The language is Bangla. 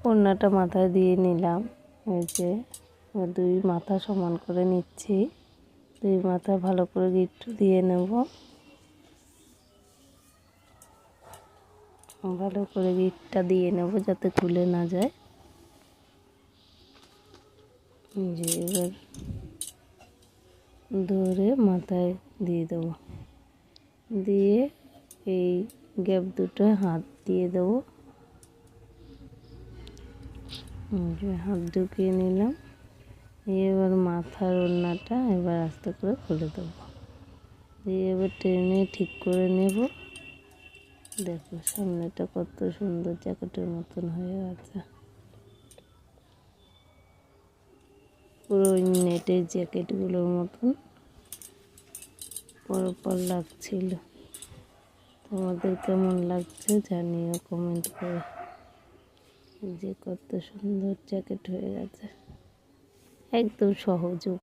ওড়নাটা মাথায় দিয়ে নিলাম। এই যে দুই মাথা সমান করে নিচ্ছি। দুই মাথা ভালো করে গিঁট দিয়ে নেব। ভালো করে গিঁটটা দিয়ে নেব যাতে খুলে না যায়। যে এবার ধরে মাথায় দিয়ে দেব, দিয়ে এই গ্যাপ দুটো হাত দিয়ে দেবো। হাত ঢুকিয়ে নিলাম। এবার মাথার ওড়নাটা এবার আস্তে করে খুলে দেবো, দিয়ে এবার টেনে ঠিক করে নেব। দেখো সামনেটা কত সুন্দর জ্যাকেটের মতন হয়ে গেছে, পুরো নেটের জ্যাকেটগুলোর মতন পর লাগছিল। তোমাদের কেমন লাগছে জানিও কমেন্ট করে। যে কত সুন্দর জ্যাকেট হয়ে গেছে, একদম সহজ।